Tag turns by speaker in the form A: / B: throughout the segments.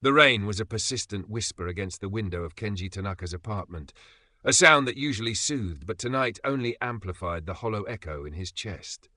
A: The rain was a persistent whisper against the window of Kenji Tanaka's apartment, a sound that usually soothed but tonight only amplified the hollow echo in his chest.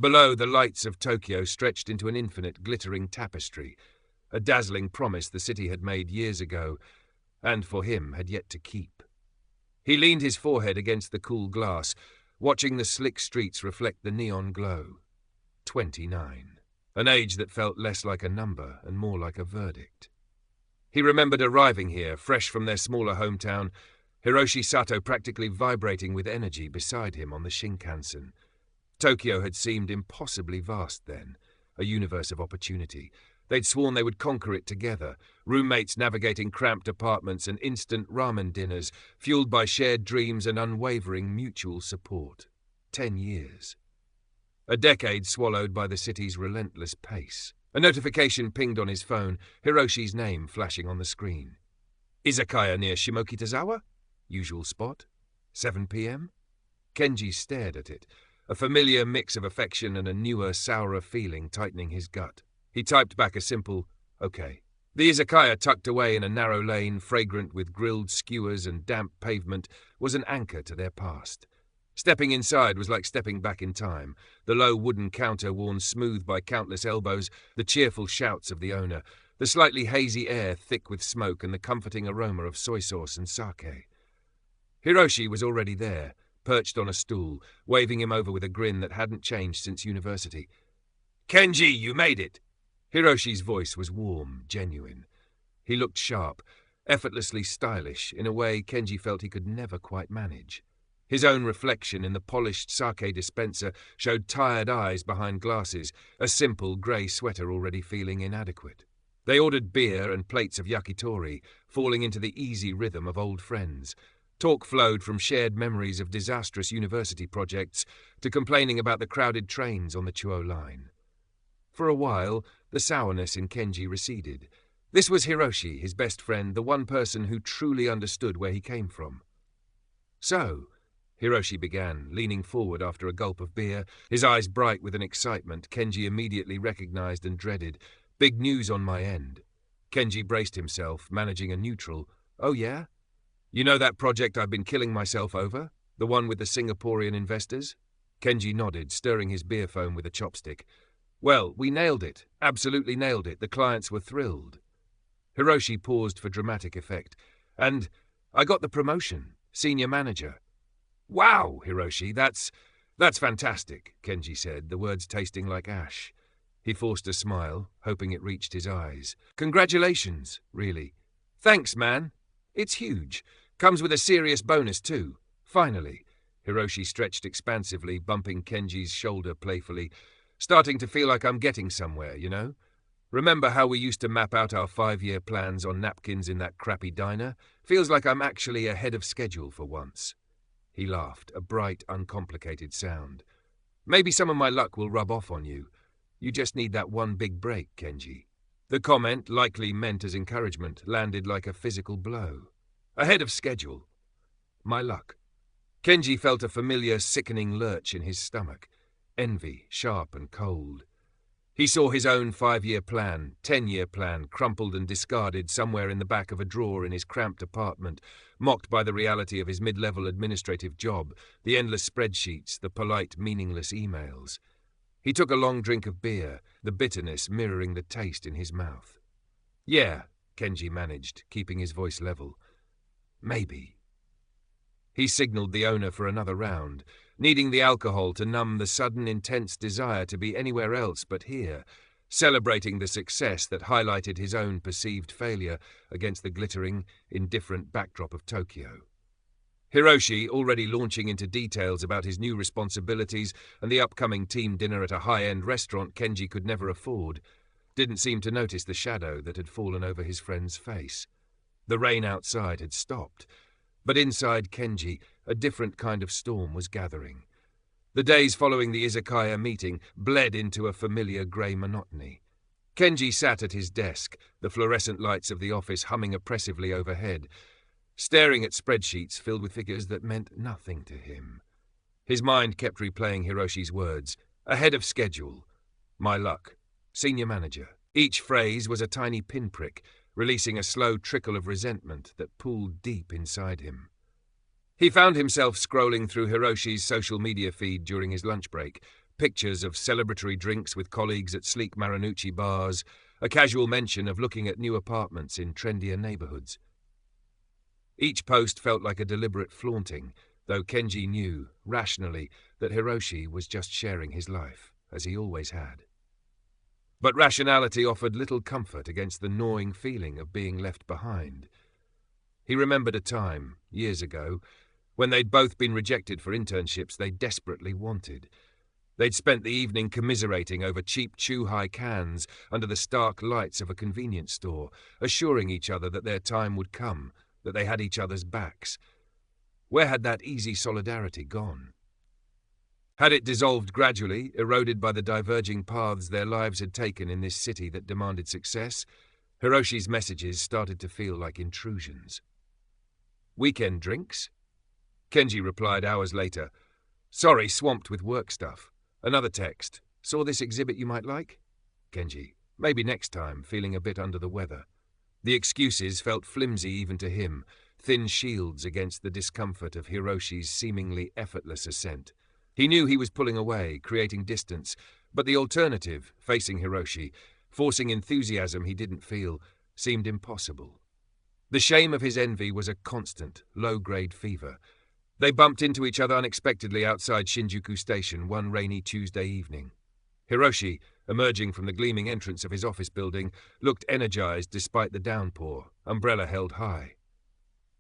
A: Below, the lights of Tokyo stretched into an infinite glittering tapestry, a dazzling promise the city had made years ago, and for him had yet to keep. He leaned his forehead against the cool glass, watching the slick streets reflect the neon glow. 29. An age that felt less like a number and more like a verdict. He remembered arriving here, fresh from their smaller hometown, Hiroshi Sato practically vibrating with energy beside him on the Shinkansen. Tokyo had seemed impossibly vast then, a universe of opportunity. They'd sworn they would conquer it together, roommates navigating cramped apartments and instant ramen dinners, fueled by shared dreams and unwavering mutual support. 10 years. A decade swallowed by the city's relentless pace. A notification pinged on his phone, Hiroshi's name flashing on the screen. Izakaya near Shimokitazawa? Usual spot. 7 p.m.? Kenji stared at it, a familiar mix of affection and a newer, sourer feeling tightening his gut. He typed back a simple, okay. The izakaya, tucked away in a narrow lane, fragrant with grilled skewers and damp pavement, was an anchor to their past. Stepping inside was like stepping back in time, the low wooden counter worn smooth by countless elbows, the cheerful shouts of the owner, the slightly hazy air thick with smoke and the comforting aroma of soy sauce and sake. Hiroshi was already there, perched on a stool, waving him over with a grin that hadn't changed since university. "Kenji, you made it!" Hiroshi's voice was warm, genuine. He looked sharp, effortlessly stylish, in a way Kenji felt he could never quite manage. His own reflection in the polished sake dispenser showed tired eyes behind glasses, a simple grey sweater already feeling inadequate. They ordered beer and plates of yakitori, falling into the easy rhythm of old friends. Talk flowed from shared memories of disastrous university projects to complaining about the crowded trains on the Chuo line. For a while, the sourness in Kenji receded. This was Hiroshi, his best friend, the one person who truly understood where he came from. "So," Hiroshi began, leaning forward after a gulp of beer, his eyes bright with an excitement Kenji immediately recognized and dreaded. "Big news on my end." Kenji braced himself, managing a neutral, "Oh yeah? You know that project I've been killing myself over? The one with the Singaporean investors?" Kenji nodded, stirring his beer foam with a chopstick. "Well, we nailed it. Absolutely nailed it. The clients were thrilled." Hiroshi paused for dramatic effect. "And I got the promotion. Senior manager." "Wow, Hiroshi, that's fantastic," Kenji said, the words tasting like ash. He forced a smile, hoping it reached his eyes. "Congratulations, really." "Thanks, man. It's huge. Comes with a serious bonus, too. Finally." Hiroshi stretched expansively, bumping Kenji's shoulder playfully. "Starting to feel like I'm getting somewhere, you know? Remember how we used to map out our 5-year plans on napkins in that crappy diner? Feels like I'm actually ahead of schedule for once." He laughed, a bright, uncomplicated sound. "Maybe some of my luck will rub off on you. You just need that one big break, Kenji." The comment, likely meant as encouragement, landed like a physical blow. "Ahead of schedule. My luck." Kenji felt a familiar, sickening lurch in his stomach. Envy, sharp and cold. He saw his own 5-year plan, 10-year plan, crumpled and discarded somewhere in the back of a drawer in his cramped apartment, mocked by the reality of his mid-level administrative job, the endless spreadsheets, the polite, meaningless emails. He took a long drink of beer, the bitterness mirroring the taste in his mouth. "Yeah," Kenji managed, keeping his voice level. "Maybe." He signaled the owner for another round, needing the alcohol to numb the sudden intense desire to be anywhere else but here, celebrating the success that highlighted his own perceived failure against the glittering, indifferent backdrop of Tokyo. Hiroshi, already launching into details about his new responsibilities and the upcoming team dinner at a high-end restaurant Kenji could never afford, didn't seem to notice the shadow that had fallen over his friend's face. The rain outside had stopped, but inside Kenji, a different kind of storm was gathering. The days following the izakaya meeting bled into a familiar grey monotony. Kenji sat at his desk, the fluorescent lights of the office humming oppressively overhead, staring at spreadsheets filled with figures that meant nothing to him. His mind kept replaying Hiroshi's words, "Ahead of schedule," "My luck," "Senior manager." Each phrase was a tiny pinprick, releasing a slow trickle of resentment that pooled deep inside him. He found himself scrolling through Hiroshi's social media feed during his lunch break, pictures of celebratory drinks with colleagues at sleek Marunouchi bars, a casual mention of looking at new apartments in trendier neighborhoods. Each post felt like a deliberate flaunting, though Kenji knew, rationally, that Hiroshi was just sharing his life, as he always had. But rationality offered little comfort against the gnawing feeling of being left behind. He remembered a time, years ago, when they'd both been rejected for internships they desperately wanted. They'd spent the evening commiserating over cheap chew-high cans under the stark lights of a convenience store, assuring each other that their time would come, that they had each other's backs. Where had that easy solidarity gone? Had it dissolved gradually, eroded by the diverging paths their lives had taken in this city that demanded success? Hiroshi's messages started to feel like intrusions. "Weekend drinks?" Kenji replied hours later. "Sorry, swamped with work stuff." Another text. "Saw this exhibit you might like?" Kenji. "Maybe next time," feeling a bit under the weather. The excuses felt flimsy even to him, thin shields against the discomfort of Hiroshi's seemingly effortless ascent. He knew he was pulling away, creating distance, but the alternative, facing Hiroshi, forcing enthusiasm he didn't feel, seemed impossible. The shame of his envy was a constant, low-grade fever. They bumped into each other unexpectedly outside Shinjuku Station one rainy Tuesday evening. Hiroshi, emerging from the gleaming entrance of his office building, looked energized despite the downpour, umbrella held high.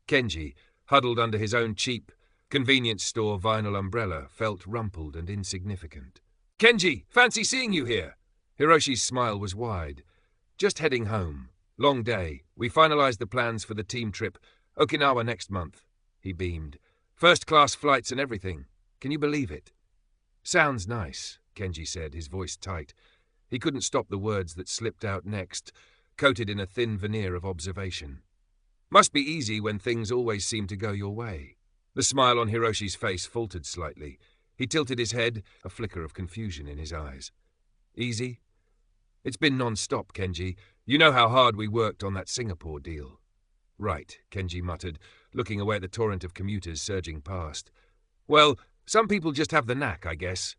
A: Kenji, huddled under his own cheap, convenience store vinyl umbrella, felt rumpled and insignificant. "Kenji, fancy seeing you here!" Hiroshi's smile was wide. "Just heading home. Long day. We finalized the plans for the team trip. Okinawa next month." He beamed. "First-class flights and everything. Can you believe it?" "Sounds nice," Kenji said, his voice tight. He couldn't stop the words that slipped out next, coated in a thin veneer of observation. "Must be easy when things always seem to go your way." The smile on Hiroshi's face faltered slightly. He tilted his head, a flicker of confusion in his eyes. "Easy? It's been non-stop, Kenji. You know how hard we worked on that Singapore deal." "Right," Kenji muttered, looking away at the torrent of commuters surging past. "Well, some people just have the knack, I guess.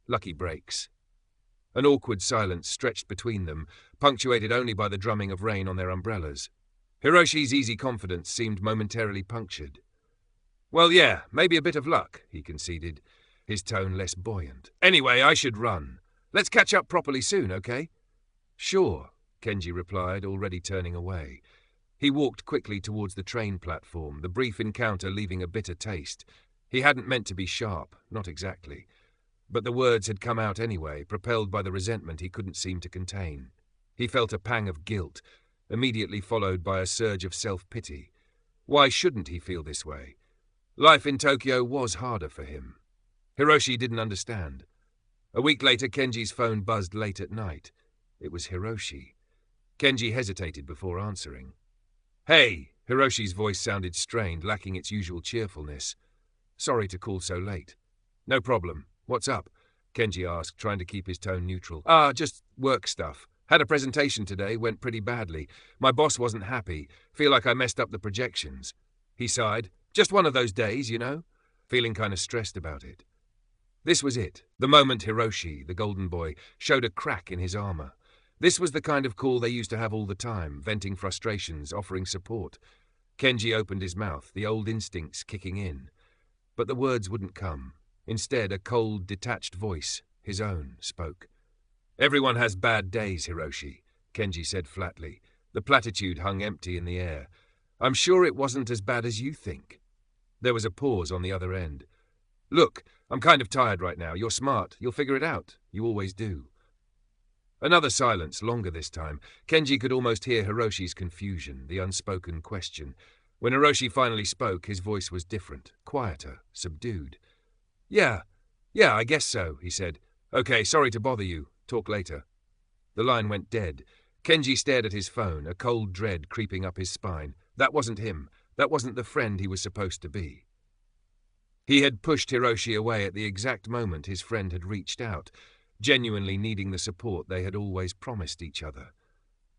A: Lucky breaks." An awkward silence stretched between them, punctuated only by the drumming of rain on their umbrellas. Hiroshi's easy confidence seemed momentarily punctured. "Well, yeah, maybe a bit of luck," he conceded, his tone less buoyant. "Anyway, I should run. Let's catch up properly soon, okay?" "Sure," Kenji replied, already turning away. He walked quickly towards the train platform, the brief encounter leaving a bitter taste. He hadn't meant to be sharp, not exactly. But the words had come out anyway, propelled by the resentment he couldn't seem to contain. He felt a pang of guilt, immediately followed by a surge of self-pity. Why shouldn't he feel this way? Life in Tokyo was harder for him. Hiroshi didn't understand. A week later, Kenji's phone buzzed late at night. It was Hiroshi. Kenji hesitated before answering. "Hey!" Hiroshi's voice sounded strained, lacking its usual cheerfulness. "Sorry to call so late." "No problem. What's up?" Kenji asked, trying to keep his tone neutral. Just work stuff. Had a presentation today, went pretty badly. My boss wasn't happy. Feel like I messed up the projections." He sighed. "Just one of those days, you know?" Feeling kind of stressed about it. This was it, the moment Hiroshi, the golden boy, showed a crack in his armor. This was the kind of call they used to have all the time, venting frustrations, offering support. Kenji opened his mouth, the old instincts kicking in. But the words wouldn't come. Instead, a cold, detached voice, his own, spoke. "Everyone has bad days, Hiroshi," Kenji said flatly. The platitude hung empty in the air. "I'm sure it wasn't as bad as you think." There was a pause on the other end. "Look, I'm kind of tired right now. You're smart. You'll figure it out. You always do." Another silence, longer this time. Kenji could almost hear Hiroshi's confusion, the unspoken question. When Hiroshi finally spoke, his voice was different, quieter, subdued. Yeah, I guess so," he said. "Okay, sorry to bother you. Talk later." The line went dead. Kenji stared at his phone, a cold dread creeping up his spine. That wasn't him. That wasn't the friend he was supposed to be. He had pushed Hiroshi away at the exact moment his friend had reached out, genuinely needing the support they had always promised each other.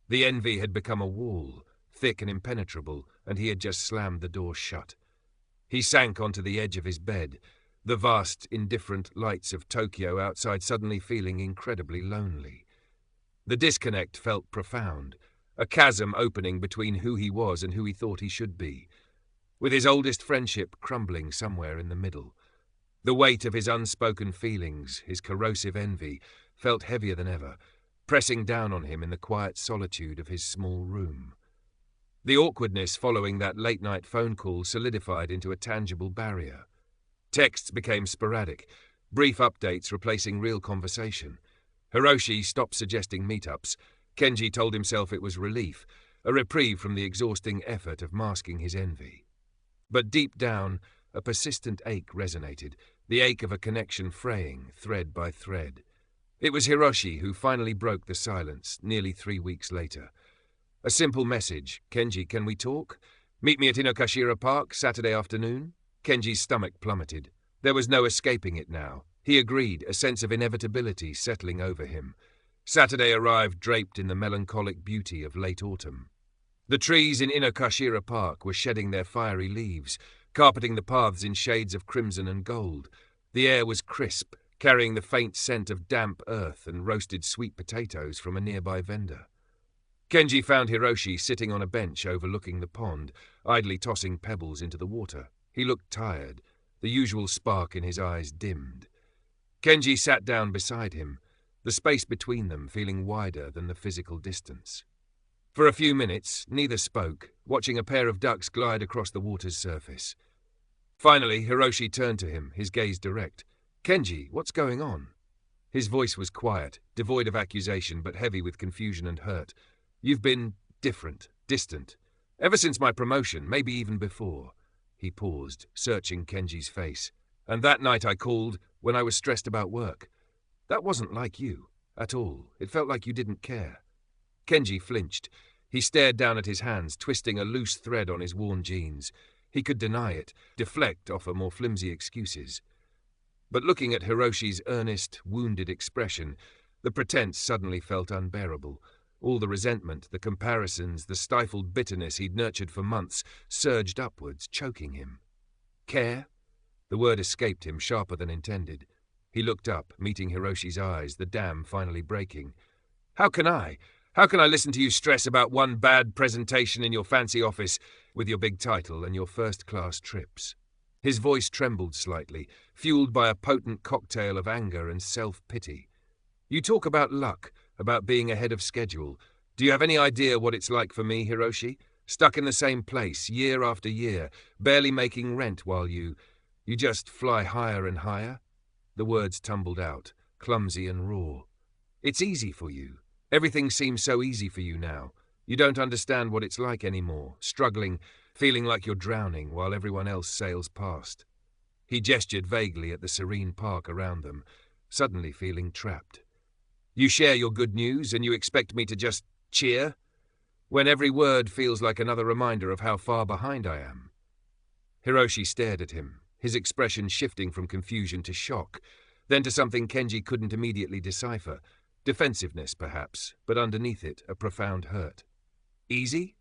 A: The envy had become a wall, thick and impenetrable, and he had just slammed the door shut. He sank onto the edge of his bed, the vast, indifferent lights of Tokyo outside suddenly feeling incredibly lonely. The disconnect felt profound, a chasm opening between who he was and who he thought he should be, with his oldest friendship crumbling somewhere in the middle. The weight of his unspoken feelings, his corrosive envy, felt heavier than ever, pressing down on him in the quiet solitude of his small room. The awkwardness following that late-night phone call solidified into a tangible barrier. Texts became sporadic, brief updates replacing real conversation. Hiroshi stopped suggesting meetups. Kenji told himself it was relief, a reprieve from the exhausting effort of masking his envy. But deep down, a persistent ache resonated, the ache of a connection fraying, thread by thread. It was Hiroshi who finally broke the silence, nearly 3 weeks later. A simple message: "Kenji, can we talk? Meet me at Inokashira Park, Saturday afternoon?" Kenji's stomach plummeted. There was no escaping it now. He agreed, a sense of inevitability settling over him. Saturday arrived draped in the melancholic beauty of late autumn. The trees in Inokashira Park were shedding their fiery leaves, carpeting the paths in shades of crimson and gold. The air was crisp, carrying the faint scent of damp earth and roasted sweet potatoes from a nearby vendor. Kenji found Hiroshi sitting on a bench overlooking the pond, idly tossing pebbles into the water. He looked tired. The usual spark in his eyes dimmed. Kenji sat down beside him, the space between them feeling wider than the physical distance. For a few minutes, neither spoke, watching a pair of ducks glide across the water's surface. Finally, Hiroshi turned to him, his gaze direct. "Kenji, what's going on?" His voice was quiet, devoid of accusation, but heavy with confusion and hurt. "You've been different, distant. Ever since my promotion, maybe even before." He paused, searching Kenji's face. "And that night I called, when I was stressed about work. That wasn't like you, at all. It felt like you didn't care." Kenji flinched. He stared down at his hands, twisting a loose thread on his worn jeans. He could deny it, deflect, offer more flimsy excuses. But looking at Hiroshi's earnest, wounded expression, the pretense suddenly felt unbearable. All the resentment, the comparisons, the stifled bitterness he'd nurtured for months surged upwards, choking him. "Care?" The word escaped him, sharper than intended. He looked up, meeting Hiroshi's eyes, the dam finally breaking. How can I listen to you stress about one bad presentation in your fancy office with your big title and your first-class trips?" His voice trembled slightly, fueled by a potent cocktail of anger and self-pity. "You talk about luck, about being ahead of schedule. Do you have any idea what it's like for me, Hiroshi? Stuck in the same place, year after year, barely making rent while you just fly higher and higher?" The words tumbled out, clumsy and raw. "It's easy for you. Everything seems so easy for you now. You don't understand what it's like anymore, struggling, feeling like you're drowning while everyone else sails past." He gestured vaguely at the serene park around them, suddenly feeling trapped. "You share your good news and you expect me to just cheer? When every word feels like another reminder of how far behind I am." Hiroshi stared at him, his expression shifting from confusion to shock, then to something Kenji couldn't immediately decipher. Defensiveness, perhaps, but underneath it, a profound hurt. "Easy?"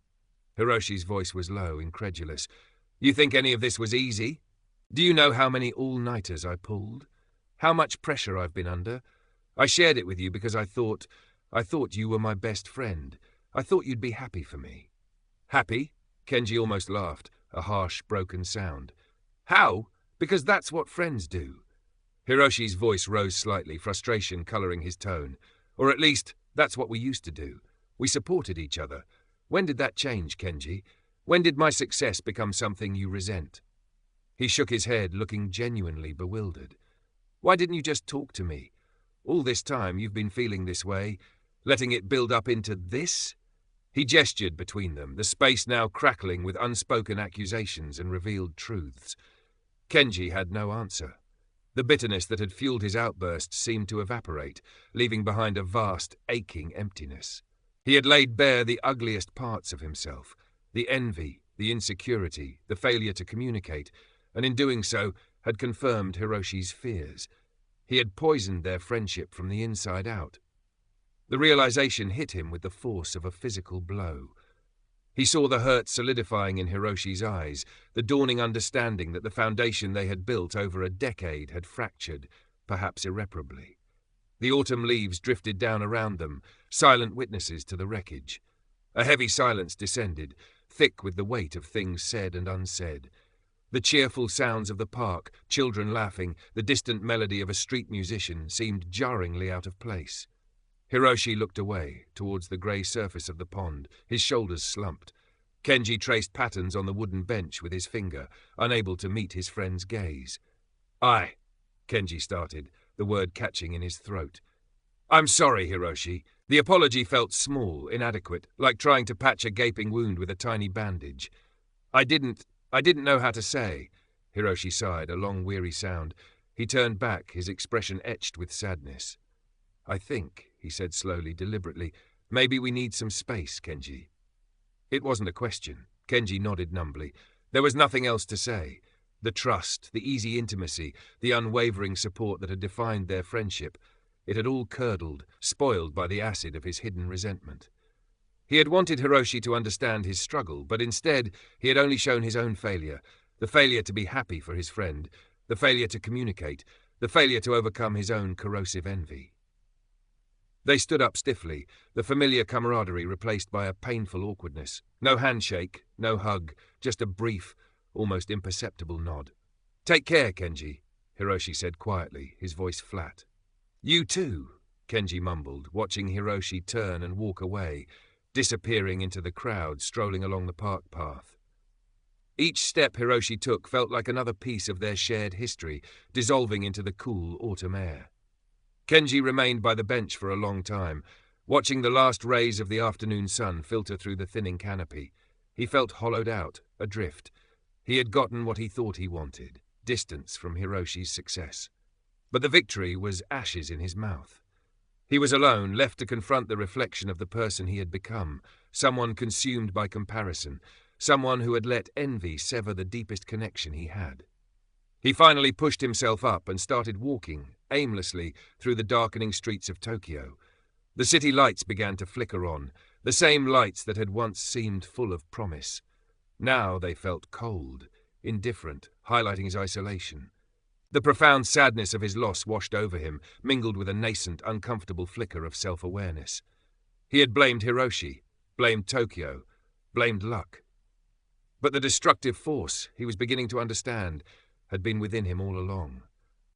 A: Hiroshi's voice was low, incredulous. "You think any of this was easy? Do you know how many all-nighters I pulled? How much pressure I've been under? I shared it with you because I thought you were my best friend. I thought you'd be happy for me." "Happy?" Kenji almost laughed, a harsh, broken sound. "How? Because that's what friends do." Hiroshi's voice rose slightly, frustration coloring his tone. "Or at least, that's what we used to do. We supported each other. When did that change, Kenji? When did my success become something you resent?" He shook his head, looking genuinely bewildered. "Why didn't you just talk to me? All this time you've been feeling this way, letting it build up into this?" He gestured between them, the space now crackling with unspoken accusations and revealed truths. Kenji had no answer. The bitterness that had fueled his outburst seemed to evaporate, leaving behind a vast, aching emptiness. He had laid bare the ugliest parts of himself, the envy, the insecurity, the failure to communicate, and in doing so had confirmed Hiroshi's fears. He had poisoned their friendship from the inside out. The realization hit him with the force of a physical blow. He saw the hurt solidifying in Hiroshi's eyes, the dawning understanding that the foundation they had built over a decade had fractured, perhaps irreparably. The autumn leaves drifted down around them, silent witnesses to the wreckage. A heavy silence descended, thick with the weight of things said and unsaid. The cheerful sounds of the park, children laughing, the distant melody of a street musician seemed jarringly out of place. Hiroshi looked away, towards the grey surface of the pond, his shoulders slumped. Kenji traced patterns on the wooden bench with his finger, unable to meet his friend's gaze. "Aye," Kenji started, the word catching in his throat. "I'm sorry, Hiroshi." The apology felt small, inadequate, like trying to patch a gaping wound with a tiny bandage. I didn't know how to say." Hiroshi sighed, a long, weary sound. He turned back, his expression etched with sadness. "I think," he said slowly, deliberately, "maybe we need some space, Kenji." It wasn't a question. Kenji nodded numbly. There was nothing else to say. The trust, the easy intimacy, the unwavering support that had defined their friendship, it had all curdled, spoiled by the acid of his hidden resentment. He had wanted Hiroshi to understand his struggle, but instead he had only shown his own failure, the failure to be happy for his friend, the failure to communicate, the failure to overcome his own corrosive envy. They stood up stiffly, the familiar camaraderie replaced by a painful awkwardness. No handshake, no hug, just a brief, almost imperceptible nod. "Take care, Kenji," Hiroshi said quietly, his voice flat. "You too," Kenji mumbled, watching Hiroshi turn and walk away, disappearing into the crowd strolling along the park path. Each step Hiroshi took felt like another piece of their shared history, dissolving into the cool autumn air. Kenji remained by the bench for a long time, watching the last rays of the afternoon sun filter through the thinning canopy. He felt hollowed out, adrift. He had gotten what he thought he wanted, distance from Hiroshi's success. But the victory was ashes in his mouth. He was alone, left to confront the reflection of the person he had become, someone consumed by comparison, someone who had let envy sever the deepest connection he had. He finally pushed himself up and started walking, aimlessly, through the darkening streets of Tokyo. The city lights began to flicker on, the same lights that had once seemed full of promise. Now they felt cold, indifferent, highlighting his isolation. The profound sadness of his loss washed over him, mingled with a nascent, uncomfortable flicker of self-awareness. He had blamed Hiroshi, blamed Tokyo, blamed luck. But the destructive force, he was beginning to understand, had been within him all along.